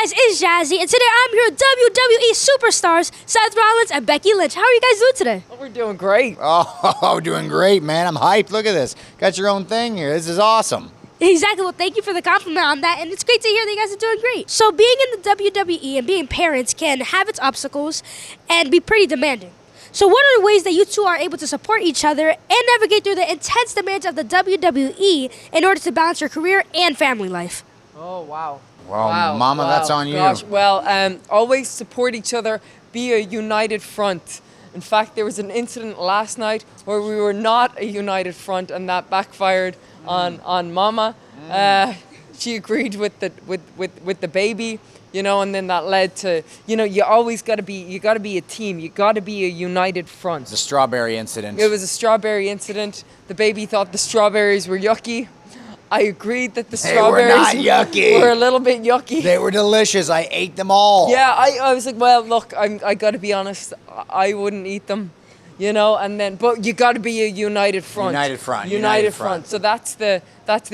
guys, it's Jazzy, and today I'm here with WWE superstars Seth Rollins and Becky Lynch. How are you guys doing today? Oh, we're doing great. Oh, doing great, man. I'm hyped. Look at this. Got your own thing here. This is awesome. Exactly. Well, thank you for the compliment on that, and it's great to hear that you guys are doing great. So being in the WWE and being parents can have its obstacles and be pretty demanding. So what are the ways that you two are able to support each other and navigate through the intense demands of the WWE in order to balance your career and family life? Oh, wow. Well, Mama, that's on you. Gosh. Well, always support each other. Be a united front. In fact, there was an incident last night where we were not a united front, and that backfired on Mama. She agreed with the baby, you know, and then that led to, you know, you got to be a team. You got to be a united front. The strawberry incident. It was a strawberry incident. The baby thought the strawberries were yucky. I agreed that the strawberries were not yucky. Were a little bit yucky. They were delicious. I ate them all. Yeah, I was like, well, look, I got to be honest. I wouldn't eat them, you know. And then, but you got to be a united front. United front. So that's the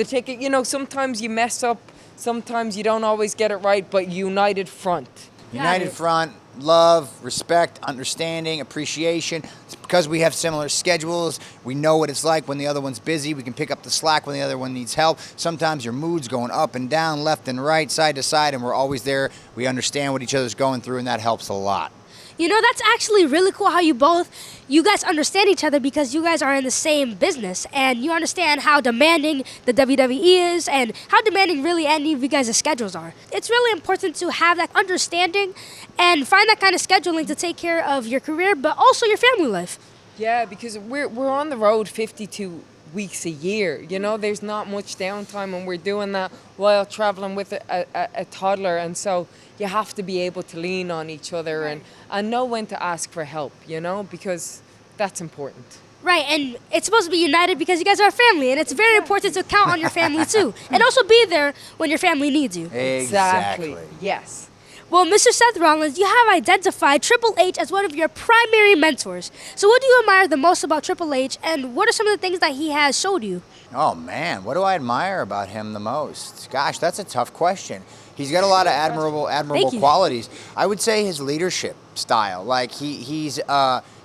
ticket. You know, sometimes you mess up. Sometimes you don't always get it right. But united front. United front. Love, respect, understanding, appreciation. It's because we have similar schedules. We know what it's like when the other one's busy. We can pick up the slack when the other one needs help. Sometimes your mood's going up and down, left and right, side to side, and we're always there. We understand what each other's going through, and that helps a lot. You know, that's actually really cool how you guys understand each other because you guys are in the same business and you understand how demanding the WWE is and how demanding really any of you guys' schedules are. It's really important to have that understanding and find that kind of scheduling to take care of your career, but also your family life. Yeah, because we're on the road 52 weeks a year. You know, there's not much downtime, and we're doing that while traveling with a toddler, and so you have to be able to lean on each other and know when to ask for help, you know, because that's important. Right, and it's supposed to be united because you guys are a family, and it's very important to count on your family too, and also be there when your family needs you. Exactly. Yes. Well, Mr. Seth Rollins, you have identified Triple H as one of your primary mentors. So what do you admire the most about Triple H, and what are some of the things that he has showed you? Oh, man, what do I admire about him the most? Gosh, that's a tough question. He's got a lot of admirable qualities. I would say his leadership style. Like, he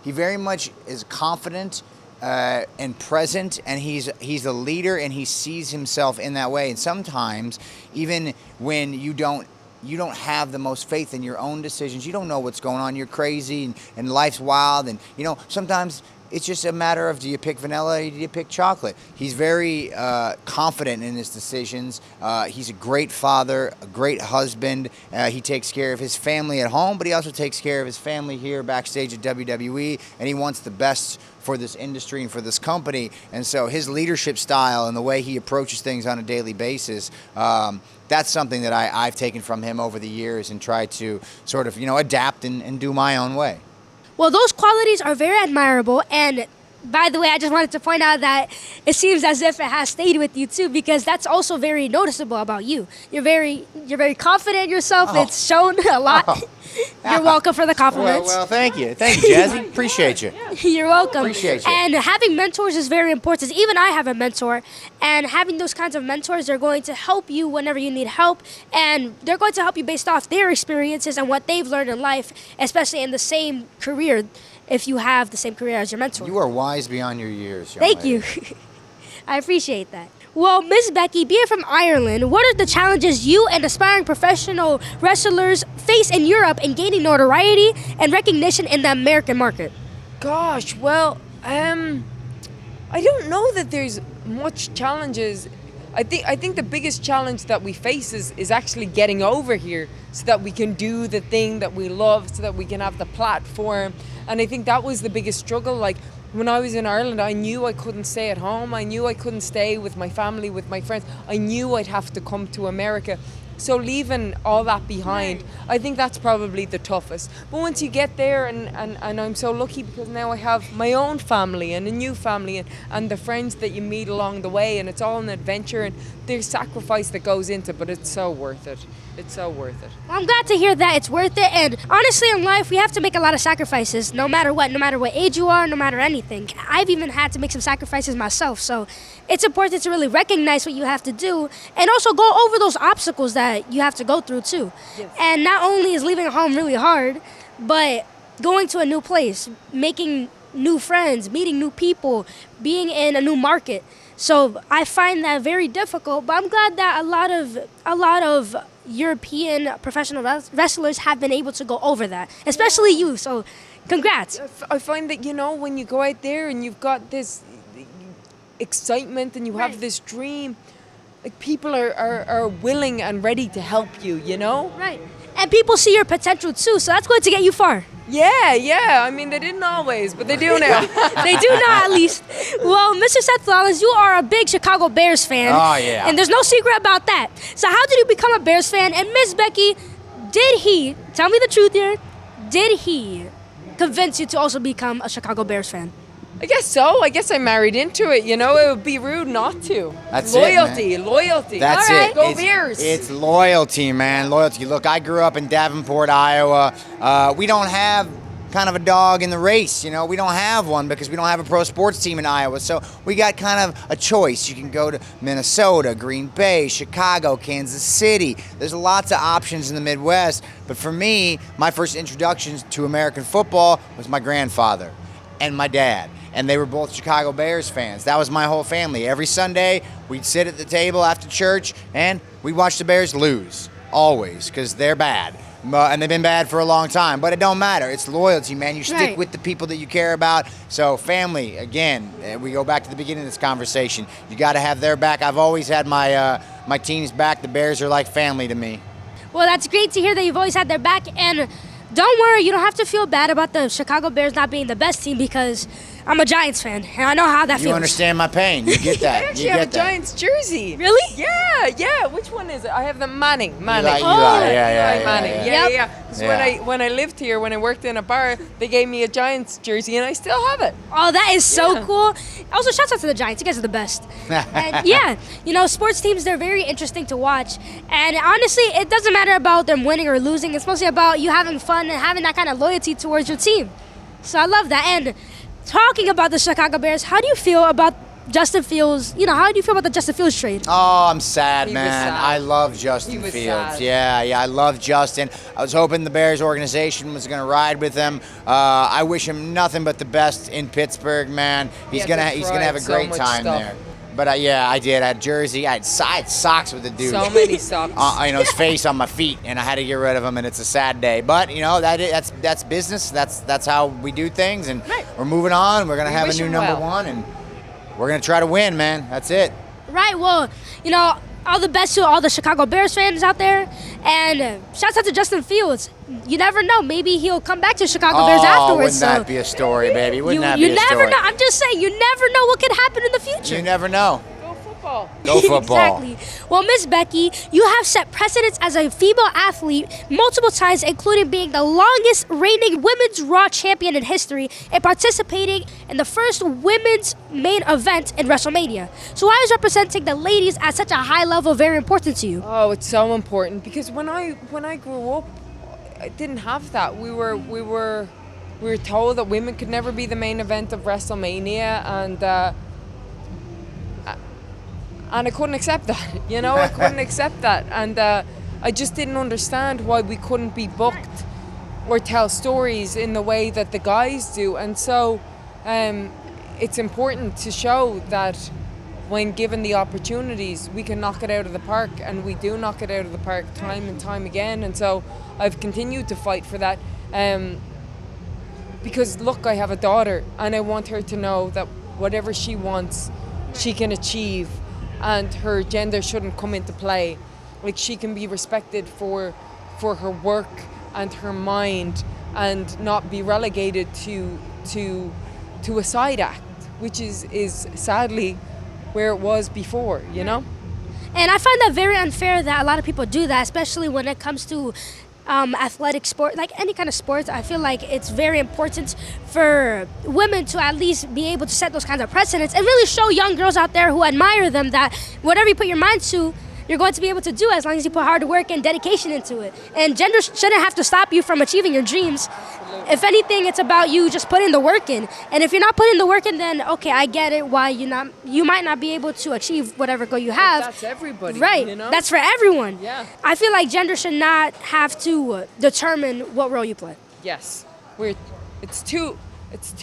very much is confident and present, and he's a leader, and he sees himself in that way. And sometimes, even when you don't have the most faith in your own decisions, you don't know what's going on, you're crazy, and life's wild, and, you know, sometimes it's just a matter of, do you pick vanilla or do you pick chocolate? He's very confident in his decisions. He's a great father, a great husband. He takes care of his family at home, but he also takes care of his family here backstage at WWE, and he wants the best for this industry and for this company. And so his leadership style and the way he approaches things on a daily basis, that's something that I've taken from him over the years and tried to sort of, you know, adapt and do my own way. Well, those qualities are very admirable, and by the way, I just wanted to point out that it seems as if it has stayed with you too, because that's also very noticeable about you. You're very confident in yourself. Oh. It's shown a lot. Oh. You're welcome for the compliments. Well, thank you, Jazzy. Appreciate you. You're welcome. Appreciate you. And having mentors is very important. Even I have a mentor, and having those kinds of mentors, they're going to help you whenever you need help, and they're going to help you based off their experiences and what they've learned in life, especially in the same career. If you have the same career as your mentor. You are wise beyond your years, young Thank lady. you. I appreciate that. Well, Miss Becky, being from Ireland, what are the challenges you and aspiring professional wrestlers face in Europe in gaining notoriety and recognition in the American market? Gosh, well, I don't know that there's much challenges. I think the biggest challenge that we face is actually getting over here so that we can do the thing that we love, so that we can have the platform. And I think that was the biggest struggle. Like, when I was in Ireland, I knew I couldn't stay at home. I knew I couldn't stay with my family, with my friends. I knew I'd have to come to America. So leaving all that behind, I think that's probably the toughest. But once you get there, and I'm so lucky because now I have my own family and a new family and the friends that you meet along the way, and it's all an adventure, and there's sacrifice that goes into it, but it's so worth it. It's so worth it. Well, I'm glad to hear that it's worth it. And honestly, in life, we have to make a lot of sacrifices, no matter what age you are, no matter anything. I've even had to make some sacrifices myself. So it's important to really recognize what you have to do and also go over those obstacles that you have to go through too. Yes. And not only is leaving home really hard, but going to a new place, making new friends, meeting new people, being in a new market. So I find that very difficult, but I'm glad that a lot of European professional wrestlers have been able to go over that, especially you. So congrats. I find that, when you go out there and you've got this excitement and you have Right. this dream, like people are willing and ready to help you, Right. And people see your potential too, so that's going to get you far. Yeah. I mean, they didn't always, but they do now. They do now, at least. Well, Mr. Seth Rollins, you are a big Chicago Bears fan. Oh, yeah. And there's no secret about that. So how did you become a Bears fan? And Miss Becky, tell me the truth here, did he convince you to also become a Chicago Bears fan? I guess so. I guess I married into it, It would be rude not to. That's it, loyalty, loyalty. That's All right. it. Go it's, Bears. It's loyalty, man. Loyalty. Look, I grew up in Davenport, Iowa. We don't have kind of a dog in the race, We don't have one because we don't have a pro sports team in Iowa. So we got kind of a choice. You can go to Minnesota, Green Bay, Chicago, Kansas City. There's lots of options in the Midwest. But for me, my first introduction to American football was my grandfather and my dad. And they were both Chicago Bears fans. That was my whole family. Every Sunday, we'd sit at the table after church, and we'd watch the Bears lose, always, because they're bad. And they've been bad for a long time. But it don't matter. It's loyalty, man. You stick Right. with the people that you care about. So family, again, we go back to the beginning of this conversation. You got to have their back. I've always had my team's back. The Bears are like family to me. Well, that's great to hear that you've always had their back. And don't worry, you don't have to feel bad about the Chicago Bears not being the best team because I'm a Giants fan, and I know how that You feels. understand my pain. You get I that. actually You have a get that. Giants jersey. Really? Yeah. Which one is it? I have the Manning. Eli, Oh. yeah. Manning. yeah. Yeah. 'Cause Yeah. when I lived here, when I worked in a bar, they gave me a Giants jersey, and I still have it. Oh, that is so Yeah. cool. Also, shouts out to the Giants. You guys are the best. And yeah, sports teams, they're very interesting to watch. And honestly, it doesn't matter about them winning or losing. It's mostly about you having fun and having that kind of loyalty towards your team. So I love that. And talking about the Chicago Bears, how do you feel about Justin Fields? How do you feel about the Justin Fields trade? Oh, I'm sad, He was man. sad. I love Justin He was Fields. sad. Yeah, I love Justin. I was hoping the Bears organization was going to ride with him. I wish him nothing but the best in Pittsburgh, man. He's Yeah, gonna they have a tried so great much time stuff. there. But I did. I had a jersey. I had socks with the dude. So many socks. His face on my feet, and I had to get rid of him, and it's a sad day. But that's business. That's how we do things, and Right. we're moving on. We're gonna We have a wish new him number well. one, and we're gonna try to win, man. That's it. Right. Well, all the best to all the Chicago Bears fans out there. And shouts out to Justin Fields. You never know. Maybe he'll come back to Chicago Bears afterwards. Wouldn't that be a story, baby? Wouldn't that be you a never story? know. I'm just saying, you never know what could happen in the future. You never know. Go football. Go football. Exactly. Well, Miss Becky, you have set precedents as a female athlete multiple times, including being the longest reigning women's Raw champion in history and participating in the first women's main event in WrestleMania. So why is representing the ladies at such a high level very important to you? Oh, it's so important because when I grew up, I didn't have that. We were told that women could never be the main event of WrestleMania, and I couldn't accept that. I couldn't accept that, and I just didn't understand why we couldn't be booked or tell stories in the way that the guys do. And so, it's important to show that when given the opportunities, we can knock it out of the park, and we do knock it out of the park time and time again. And so I've continued to fight for that, because look, I have a daughter, and I want her to know that whatever she wants, she can achieve, and her gender shouldn't come into play. Like, she can be respected for her work and her mind, and not be relegated to a side act, which is sadly where it was before, And I find that very unfair that a lot of people do that, especially when it comes to athletic sport, like any kind of sports. I feel like it's very important for women to at least be able to set those kinds of precedents and really show young girls out there who admire them that whatever you put your mind to, you're going to be able to do as long as you put hard work and dedication into it. And gender shouldn't have to stop you from achieving your dreams. If anything, it's about you just putting the work in. And if you're not putting the work in, then okay, I get it why you might not be able to achieve whatever goal you have. That's everybody, right? you know? That's for everyone. Yeah. I feel like gender should not have to determine what role you play. Yes, it's too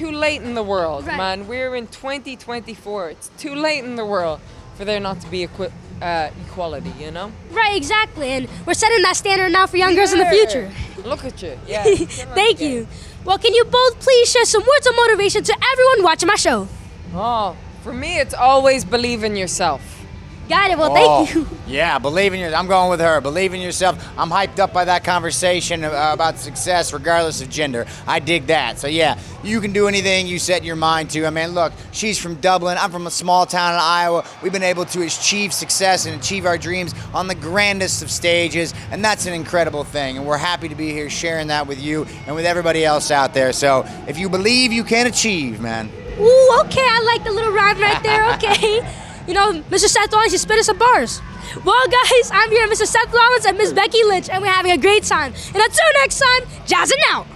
late in the world, Right. man. We're in 2024. It's too late in the world for there not to be equality, you know? Right, exactly. And we're setting that standard now for young girls in the future. Look at you. Yeah. Thank you. Well, can you both please share some words of motivation to everyone watching my show? Oh, for me, it's always believe in yourself. Got it. Well, thank you. Yeah, believe in yourself. I'm going with her. Believe in yourself. I'm hyped up by that conversation about success regardless of gender. I dig that. So yeah, you can do anything you set your mind to. I mean, look, she's from Dublin. I'm from a small town in Iowa. We've been able to achieve success and achieve our dreams on the grandest of stages, and that's an incredible thing. And we're happy to be here sharing that with you and with everybody else out there. So if you believe, you can achieve, man. Ooh, okay. I like the little rhyme right there. Okay. You know, Mr. Seth Rollins, you spit us some bars. Well, guys, I'm here with Mr. Seth Rollins and Miss Becky Lynch, and we're having a great time. And until next time, jazzing out.